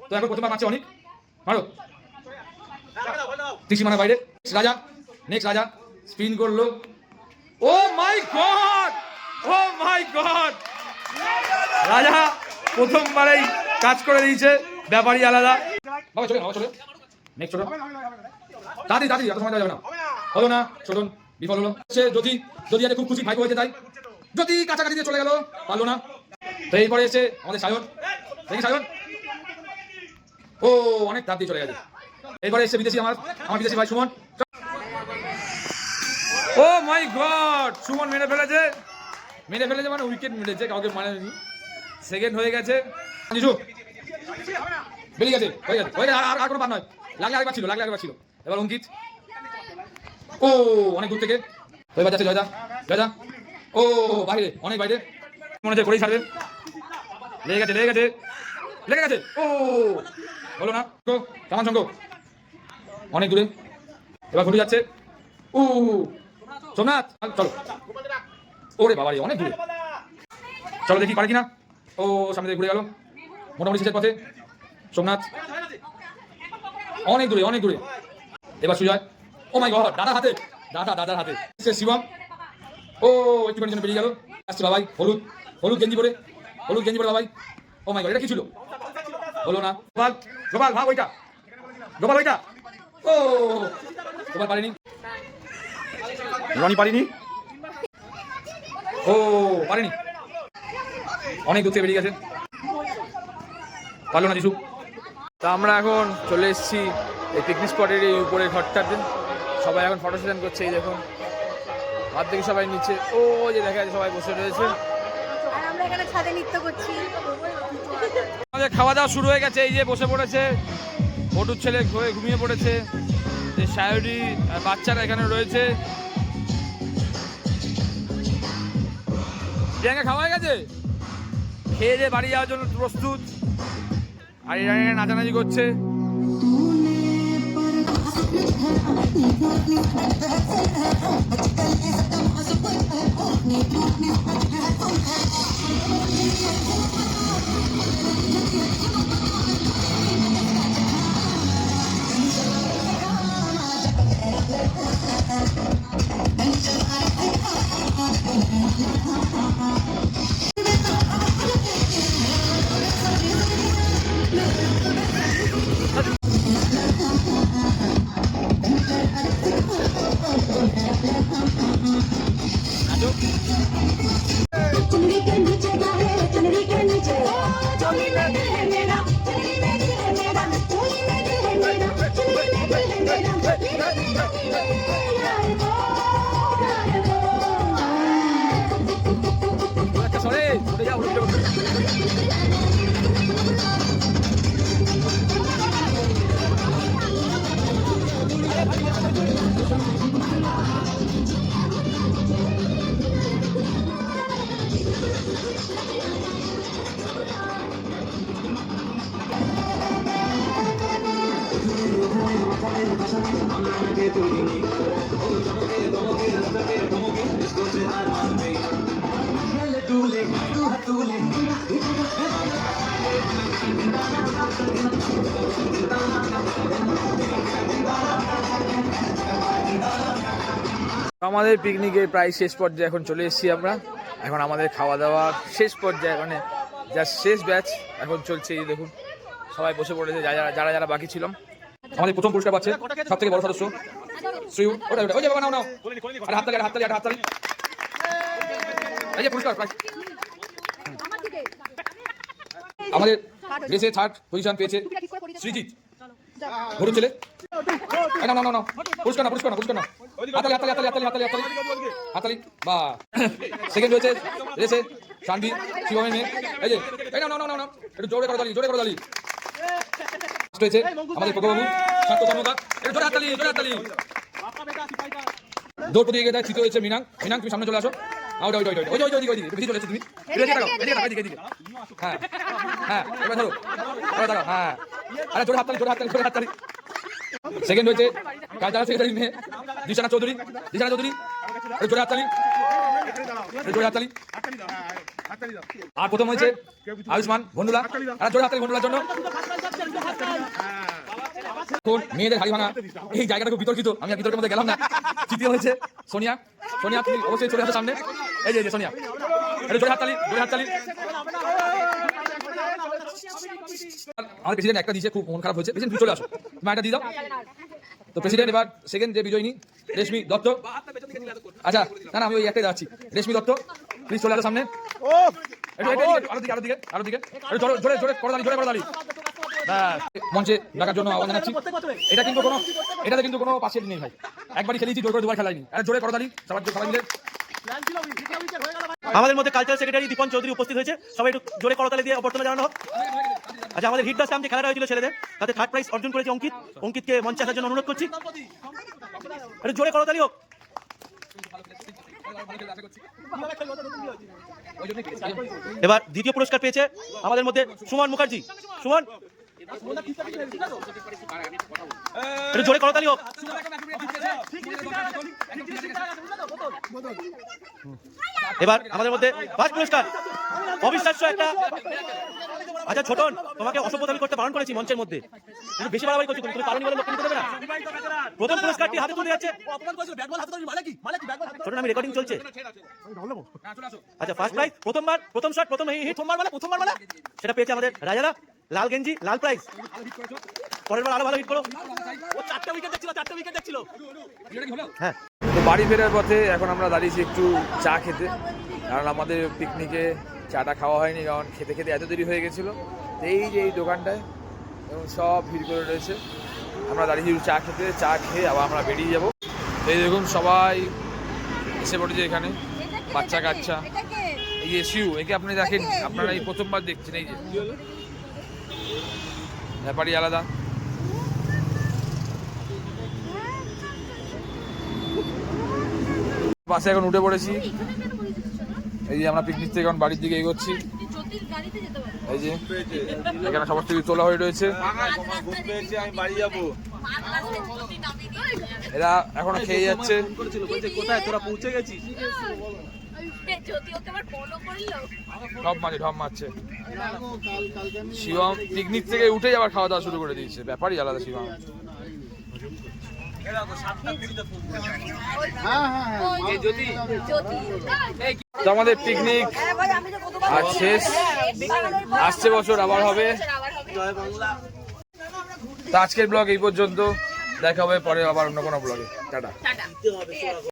তো এখন প্রথমবার মারছে অনেক মারো ত্রিসীমানার বাইরে রাজা নেক্সট রাজা স্পিন করলো ও মাই গড ও মাই গড রাজা প্রথমবারেই কাজ করে দিয়েছে ব্যাপারই আলাদা বাবা চলে বাবা চলে নেক্সট ছোট দাদি দাদি এত সময় যাবে না হলো না ছোটন বিফল হলো সে যদি যদি আজ খুব খুশি ভাই হয়েছে তাই যদি কাছাকাছি দিয়ে চলে গেল পারলো না তো এরপরে এসে আমাদের সায়ন দেখি সায়ন ও অনেক দাঁত দিয়ে চলে গেছে এরপরে এসে বিদেশি আমার বিদেশি ভাই সুমন ও মাই গড সুমন মেরে ফেলেছে মানে উইকেট মেরেছে কাউকে মানেনি সেকেন্ড হয়ে গেছে নিশু বেরিয়ে গেছে হয়ে গেছে আর কোনো বার নয় লাগলে আরেকবার ছিল এবার অঙ্কিত ও অনেক দূর থেকে এবার যাচ্ছে জয়দা ও বাইরে অনেক বাইরে মনে হচ্ছে করেই ছাড়বে লেগে গেছে ও বলো না তো কামান সঙ্গ অনেক দূরে এবার ঘুরে যাচ্ছে ও সোমনাথ চলো ওরে বাবারে অনেক দূরে চলো দেখি পারে কিনা ও সামনে থেকে ঘুরে গেল মোটামুটি শেষের পথে সোমনাথ অনেক দূরে এবার সুজয় ও মাই গড দাদার হাতে সে শিবম ও একটুখানি জন্য বেরিয়ে গেল আসছে বাবাই হলুদ গেঞ্জি পরে বাবাই ও মাই গড এটা কি ছিল হলো না গোপাল ভাগ ওইটা ও গোপাল পারেনি রনি পারেনি ও পারেনি অনেক দূর থেকে বেরিয়ে গেছে পারলো না যিশু তা আমরা এখন চলে এসেছি এই পিকনিক স্পটের এই উপরের ঘরটাতে সবাই এখন ফটো সেশন করছে এই দেখুন হাত থেকে সবাই নিচে ও যে দেখা যাচ্ছে সবাই বসে রয়েছে আর আমরা এখানে ছাদে নৃত্য করছি আমাদের খাওয়া দাওয়া শুরু হয়ে গেছে এই যে বসে পড়েছে ফটুর ছেলে ঘুমিয়ে পড়েছে যে সায়রি বাচ্চারা এখানে রয়েছে প্রিয়াঙ্কা খাওয়া হয়ে গেছে খেয়ে দিয়ে বাড়ি যাওয়ার জন্য প্রস্তুত আর এরা নাচানাচি করছে আমাদের পিকনিকের প্রায় শেষ পর্যায়ে এখন চলে এসেছি আমরা এখন আমাদের খাওয়া দাওয়া শেষ পর্যায়ে মানে যা শেষ ব্যাচ এখন চলছে এই দেখুন সবাই বসে পড়েছে যারা বাকি ছিলাম আমাদের প্রথম পুরস্কার পাচ্ছে সব থেকে বড় সদস্য শ্রীউ ওই যে বাবা নাও আরে হাততালি এই যে পুরস্কার প্রাইজ আমাদের রেসে থার্ড পজিশন পেয়েছে সৃজিত ঘুরু ছেলে না পুরস্কার না হাততালি বা সেকেন্ড হয়েছে রেসে শানভি শিবমের মেয়ে এই যে না একটু জোরে করে দালি হয়েছে আমাদের প্রকবাবু ছাত্র কর্মকার একটু জোরে হাততালি দৌড় প্রতিযোগিতা যায় তৃতীয় হয়েছে মিনাং তুমি সামনে চলে আসো ওই বেশি চলে তুমি এদিকে হ্যাঁ এবার ধরো হ্যাঁ আরে জোরে হাততালি সেকেন্ড হয়েছে কালচারাল সেক্রেটারি মেয়ে দিশানা চৌধুরী জোরে হাততালি আর প্রথম হয়েছে আয়ুষ্মান ভন্ডুলা। আর জোরে হাততালি ভন্ডুলার জন্য। এখন মেয়েদের হাড়ি ভাঙা এই জায়গাটা খুব বিতর্কিত, আমি আর বিতর্কের মধ্যে গেলাম না। তৃতীয় হয়েছে সোনিয়া। সোনিয়া তুমি অবশ্যই চলে আসো সামনে। এই যে সোনিয়া, এটা জোরে হাততালি, জোরে হাততালি। আমাদের প্রেসিডেন্ট একটা দিয়েছে, খুব মন খারাপ হয়েছে। প্রেসিডেন্ট তুমি চলে আসো, তুমি একটা দিয়ে দাও। তো প্রেসিডেন্ট এবার সেকেন্ড যে বিজয়িনী রেশমি দত্ত। আচ্ছা না না, আমি ওই একটাই যাচ্ছি। রেশমি দত্ত প্লিজ চলে আসো সামনে। আরো দিকে জোরে জোরে করদালি, জোরে করদালি। মঞ্চে ডাকার জন্য আহ্বান জানাচ্ছি। এটাতে কিন্তু কোনো পাশের নেই ভাই, একবারই খেলেছি, জোর করে দুবার খেলাইনি। জোরে করদালি সবাই মিলে। আমাদের মধ্যে কালচারাল সেক্রেটারি দীপন চৌধুরী উপস্থিত হয়েছে, সবাই একটু জোরে করতালি দিয়ে অভ্যর্থনা জানানো হোক। আচ্ছা, আমাদের হিট দ্য স্ট্যাম্প যে খেলাটা হয়েছিল ছেলেদের, তাতে থার্ড প্রাইজ অর্জন করেছে অঙ্কিত। অঙ্কিতকে মঞ্চে আসার জন্য অনুরোধ করছি, একটু জোরে করতালি হোক। এবার দ্বিতীয় পুরস্কার পেয়েছে আমাদের মধ্যে সুমন মুখার্জি। সুমন, একটু জোরে করতালি হোক। এবার আমাদের মধ্যে ফার্স্ট পুরস্কার অবিশ্বাস্য একটা। আচ্ছা ছোটন, তোমাকে অসভ্যতামি করতে বারণ করেছি মঞ্চের মধ্যে, তুমি বেশি বাড়াবাড়ি করছো, তুমি পারোনি বলে লক্ষ্য করবে না। প্রথম পুরস্কারটি হাতে তুলে যাচ্ছে ছোটন, আমি রেকর্ডিং চলছে। আচ্ছা, ফার্স্ট প্রাইজ, প্রথম শট, প্রথম হিট, প্রথমবার সেটা পেয়েছে আমাদের রাজারা। লাল গেঞ্জি, লাল প্রাইজ। পরের বার আরো ভালো হিট করো। ও 4টা উইকেট দেখছিল। হ্যাঁ, তো বাড়ি ফেরার পথে এখন আমরা দাঁড়িয়েছি একটু চা খেতে, কারণ আমাদের পিকনিকে চাটা খাওয়া হয়নি, কারণ খেতে খেতে এত দেরি হয়ে গেছিলো। এই যে এই দোকানটায় এবং সব ভিড় করে রয়েছে, আমরা দাঁড়িয়েছি চা খেতে। চা খেয়ে আবার আমরা বেরিয়ে যাব। এই দেখুন সবাই এসে পড়েছে এখানে, বাচ্চা কাচ্চা। এই যে শিউ, একে আপনি দেখেন, আপনারা এই প্রথমবার দেখছেন। এই যে ব্যাপারই আলাদা। বাসে এখন উঠে পড়েছি। এই যে আমরা পিকনিক থেকে এখন বাড়ির দিকে এগোচ্ছি। এই যে এখানে সমস্ত কিছু তোলা হয়ে রয়েছে। এরা এখনো খেয়ে যাচ্ছে। কোথায় তোরা পৌঁছে গেছিস? ঢপ মারছে। শিবম পিকনিক থেকে উঠে আবার খাওয়া দাওয়া শুরু করে দিয়েছে, ব্যাপারই আলাদা। শিবম তো আমাদের পিকনিক আর শেষ, আসছে বছর আবার হবে। তো আজকের ব্লগ এই পর্যন্ত, দেখা হবে পরে আবার অন্য কোনো ব্লগে। টাটা।